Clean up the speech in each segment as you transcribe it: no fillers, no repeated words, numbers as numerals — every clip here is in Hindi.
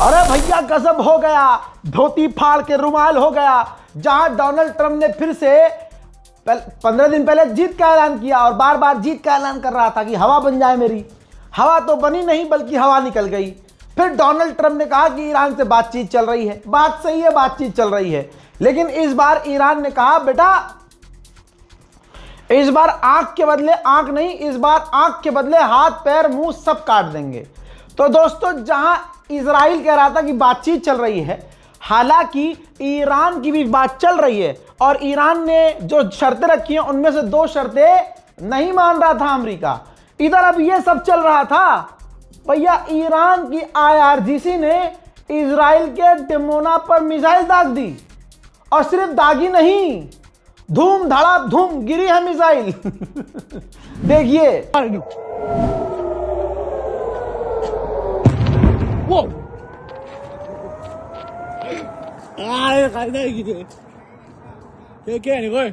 अरे भैया गजब हो गया, धोती फाड़ के रुमाल हो गया। जहां डोनाल्ड ट्रंप ने फिर से 15 दिन पहले जीत का ऐलान किया और बार बार जीत का ऐलान कर रहा था कि हवा बन जाए मेरी, हवा तो बनी नहीं बल्कि हवा निकल गई। फिर डोनाल्ड ट्रंप ने कहा कि ईरान से बातचीत चल रही है। बात सही है, बातचीत चल रही है, लेकिन इस बार ईरान ने कहा बेटा इस बार आंख के बदले आंख नहीं, इस बार आंख के बदले हाथ पैर मुंह सब काट देंगे। तो दोस्तों, जहां इजराइल कह रहा था कि बातचीत चल रही है, हालांकि ईरान की भी बात चल रही है और ईरान ने जो शर्तें रखी हैं उनमें से 2 शर्तें नहीं मान रहा था अमेरिका। इधर अब ये सब चल रहा था भैया, ईरान की IRGC ने इजराइल के डिमोना पर मिसाइल दाग दी और सिर्फ दागी नहीं, धूम धड़ाम धूम गिरी है मिसाइल। देखिए वो क्या 이걸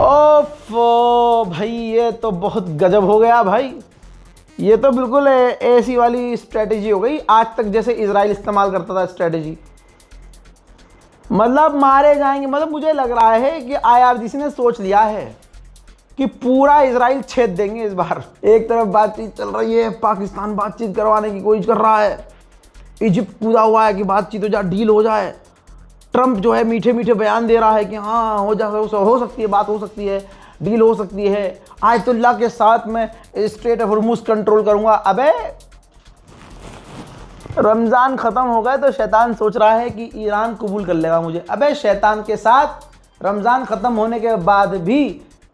ओफो भाई, ये तो बहुत गजब हो गया भाई। ये तो बिल्कुल ऐसी वाली स्ट्रेटेजी हो गई आज तक जैसे इजराइल इस्तेमाल करता था स्ट्रेटेजी। मतलब मारे जाएंगे, मतलब मुझे लग रहा है कि IRGC ने सोच लिया है कि पूरा इजराइल छेद देंगे इस बार। एक तरफ बातचीत चल रही है, पाकिस्तान बातचीत करवाने की कोशिश कर रहा है, इजिप्ट कूदा हुआ है कि बातचीत हो जाए, डील हो जाए। ट्रंप जो है मीठे मीठे बयान दे रहा है कि हाँ हो सकती है, बात हो सकती है, डील हो सकती है, आयतुल्लाह के साथ मैं स्ट्रेट ऑफ हॉर्मुज़ कंट्रोल करूंगा। अबे रमज़ान ख़त्म हो गए तो शैतान सोच रहा है कि ईरान कबूल कर लेगा मुझे। अबे शैतान के साथ रमज़ान ख़त्म होने के बाद भी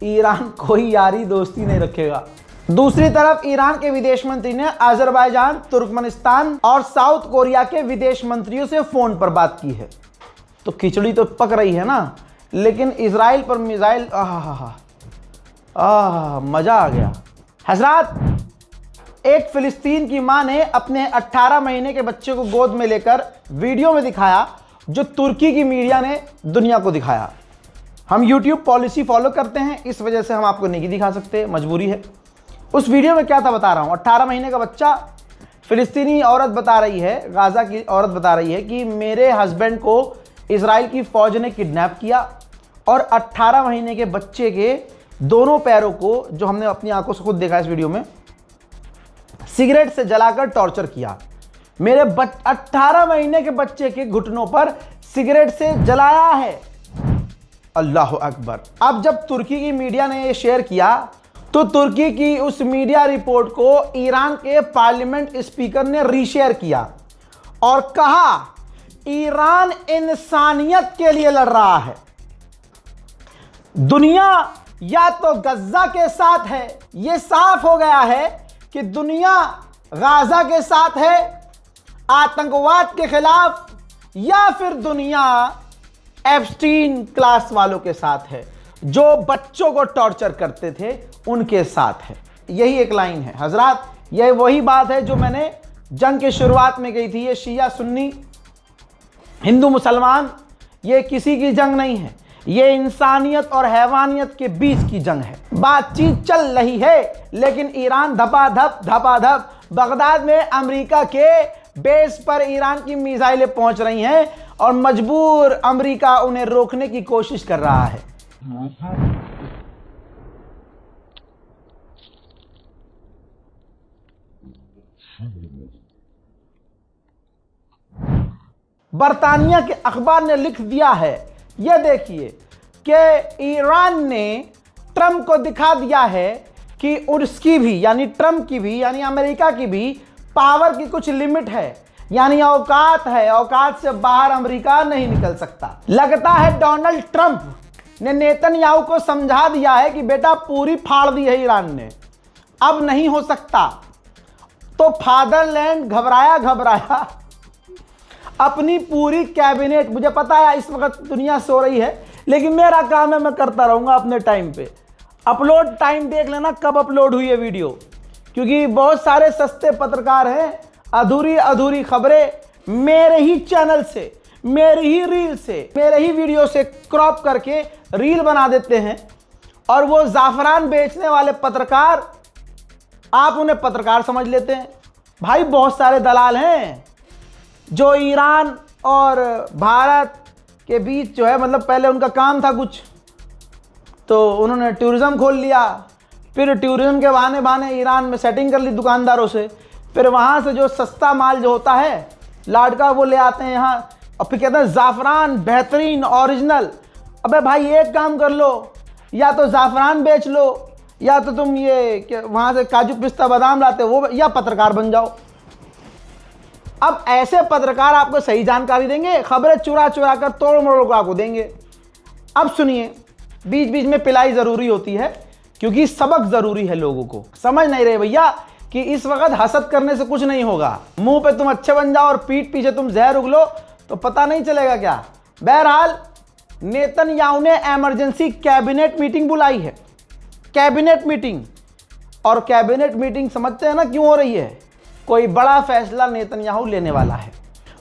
ईरान कोई यारी दोस्ती नहीं रखेगा। दूसरी तरफ ईरान के विदेश मंत्री ने अजरबैजान, तुर्कमेनिस्तान और साउथ कोरिया के विदेश मंत्रियों से फ़ोन पर बात की है। तो खिचड़ी तो पक रही है ना, लेकिन इजराइल पर मिसाइल, मज़ा आ गया। हजरात, एक फ़िलिस्तीन की मां ने अपने 18 महीने के बच्चे को गोद में लेकर वीडियो में दिखाया जो तुर्की की मीडिया ने दुनिया को दिखाया। हम YouTube पॉलिसी फॉलो करते हैं, इस वजह से हम आपको नहीं दिखा सकते, मजबूरी है। उस वीडियो में क्या था बता रहा हूँ। 18 महीने का बच्चा, फ़िलिस्तीनी औरत बता रही है, गाज़ा की औरत बता रही है कि मेरे हस्बैंड को इजराइल की फ़ौज ने किडनैप किया और 18 महीने के बच्चे के दोनों पैरों को, जो हमने अपनी आंखों से खुद देखा इस वीडियो में, सिगरेट से जलाकर टॉर्चर किया। मेरे 18 महीने के बच्चे के घुटनों पर सिगरेट से जलाया है। अल्लाह अकबर। अब जब तुर्की की मीडिया ने यह शेयर किया तो तुर्की की उस मीडिया रिपोर्ट को ईरान के पार्लियामेंट स्पीकर ने रीशेयर किया और कहा ईरान इंसानियत के लिए लड़ रहा है। दुनिया या तो गज्जा के साथ है, यह साफ हो गया है कि दुनिया गाजा के साथ है आतंकवाद के खिलाफ, या फिर दुनिया एप्स्टीन क्लास वालों के साथ है जो बच्चों को टॉर्चर करते थे उनके साथ है। यही एक लाइन है हजरात, यह वही बात है जो मैंने जंग के शुरुआत में कही थी। ये शिया सुन्नी, हिंदू मुसलमान, ये किसी की जंग नहीं है, ये इंसानियत और हैवानियत के बीच की जंग है। बातचीत चल रही है लेकिन ईरान धपाधप बगदाद में अमेरिका के बेस पर ईरान की मिसाइलें पहुंच रही हैं और मजबूर अमेरिका उन्हें रोकने की कोशिश कर रहा है। बरतानिया के अखबार ने लिख दिया है, यह देखिए कि ईरान ने ट्रंप को दिखा दिया है कि उसकी भी, यानी ट्रंप की भी, यानी अमेरिका की भी पावर की कुछ लिमिट है, यानी औकात है, औकात से बाहर अमेरिका नहीं निकल सकता। लगता है डोनाल्ड ट्रंप ने नेतन्याहू को समझा दिया है कि बेटा पूरी फाड़ दी है ईरान ने, अब नहीं हो सकता। तो फादरलैंड घबराया अपनी पूरी कैबिनेट, मुझे पता है इस वक्त दुनिया सो रही है लेकिन मेरा काम है मैं करता रहूंगा अपने टाइम पे। अपलोड टाइम देख लेना कब अपलोड हुई है वीडियो, क्योंकि बहुत सारे सस्ते पत्रकार हैं, अधूरी खबरें मेरे ही चैनल से, मेरी ही रील से, मेरे ही वीडियो से क्रॉप करके रील बना देते हैं और वो जाफरान बेचने वाले पत्रकार, आप उन्हें पत्रकार समझ लेते हैं। भाई बहुत सारे दलाल हैं जो ईरान और भारत के बीच जो है, मतलब पहले उनका काम था कुछ, तो उन्होंने टूरिज़्म खोल लिया, फिर टूरिज़्म के बहाने बहाने ईरान में सेटिंग कर ली दुकानदारों से, फिर वहाँ से जो सस्ता माल जो होता है लाडका वो ले आते हैं यहाँ, और फिर कहते हैं ज़ाफ़रान बेहतरीन ओरिजिनल। अबे भाई एक काम कर लो, या तो ज़ाफ़रान बेच लो, या तो तुम ये वहाँ से काजू पिस्ता बादाम लाते हो वो, या पत्रकार बन जाओ। अब ऐसे पत्रकार आपको सही जानकारी देंगे, खबरें चुरा चुरा कर तोड़ मरोड़ आपको देंगे। अब सुनिए, बीच बीच में पिलाई ज़रूरी होती है क्योंकि सबक ज़रूरी है। लोगों को समझ नहीं रहे भैया कि इस वक्त हसद करने से कुछ नहीं होगा। मुंह पे तुम अच्छे बन जाओ और पीठ पीछे तुम जहर उगलो तो पता नहीं चलेगा क्या। बहरहाल नेतन्याहू ने इमरजेंसी कैबिनेट मीटिंग बुलाई है, कैबिनेट मीटिंग। और कैबिनेट मीटिंग समझते हैं ना क्यों हो रही है? कोई बड़ा फैसला नेतन्याहू लेने वाला है।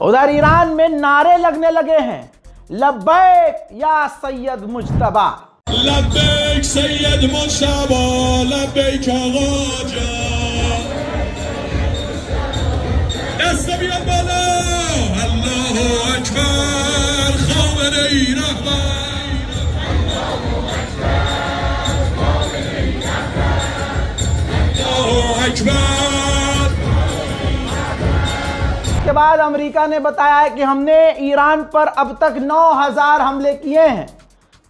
उधर ईरान में नारे लगने लगे हैं, लब्बैक या सैयद मुज्तबा, लब्बैक सैयद मुज्तबा, लब्बैक आका जान, दस्त बियार बाला, अल्लाहु अकबर, खामेनेई रहमान, अल्लाहु अकबर। के बाद अमेरिका ने बताया है कि हमने ईरान पर अब तक 9000 हमले किए हैं।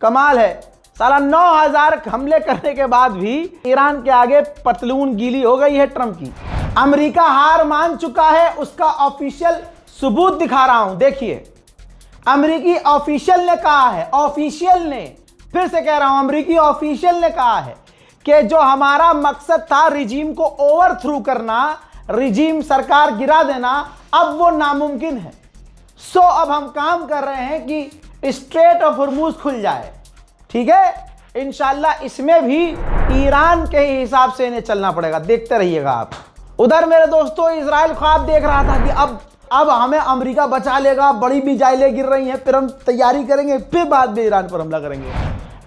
कमाल है साला, 9000 हमले करने के बाद भी ईरान के आगे पतलून गीली हो गई है ट्रंप की। अमेरिका हार मान चुका है, उसका ऑफिशियल सबूत दिखा रहा हूं, देखिए। अमेरिकी ऑफिशियल ने कहा है, ऑफिशियल ने, फिर से कह रहा हूं, अमेरिकी ऑफिशियल ने कहा है कि जो हमारा मकसद था रिजीम को ओवरथ्रू करना, रिजीम सरकार गिरा देना, अब वो नामुमकिन है। सो अब हम काम कर रहे हैं कि स्ट्रेट ऑफ हॉर्मूज खुल जाए। ठीक है, इंशाल्लाह इसमें भी ईरान के ही हिसाब से इन्हें चलना पड़ेगा, देखते रहिएगा आप। उधर मेरे दोस्तों इजराइल ख्वाब देख रहा था कि अब हमें अमेरिका बचा लेगा, बड़ी मिसाइलें गिर रही हैं, फिर हम तैयारी करेंगे, फिर बाद में ईरान पर हमला करेंगे।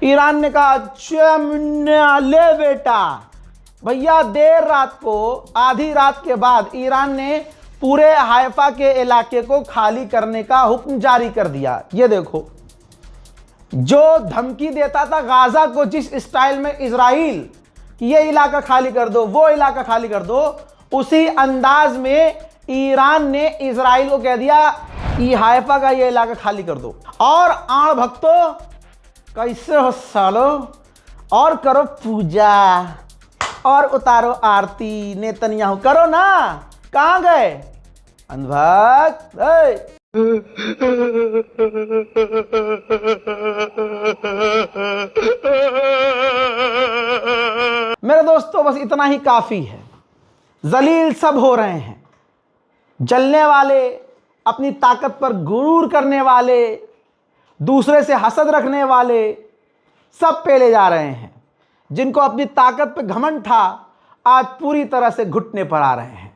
ईरान ने कहा ले बेटा, भैया देर रात को, आधी रात के बाद ईरान ने पूरे हाइफा के इलाके को खाली करने का हुक्म जारी कर दिया। ये देखो, जो धमकी देता था गाजा को जिस स्टाइल में इजराइल कि ये इलाका खाली कर दो, वो इलाका खाली कर दो, उसी अंदाज में ईरान ने इजराइल को कह दिया कि हाइफा का ये इलाका खाली कर दो। और आण भक्तों कैसे हो सालो, और करो पूजा और उतारो आरती, नेतन्याहू करो ना। कहां गए अंधभक्त? मेरे दोस्तों बस इतना ही काफी है। जलील सब हो रहे हैं, जलने वाले, अपनी ताकत पर गुरूर करने वाले, दूसरे से हसद रखने वाले, सब पेले जा रहे हैं। जिनको अपनी ताकत पे घमंड था आज पूरी तरह से घुटने पर आ रहे हैं।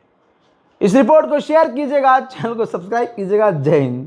इस रिपोर्ट को शेयर कीजिएगा, चैनल को सब्सक्राइब कीजिएगा। जय हिंद।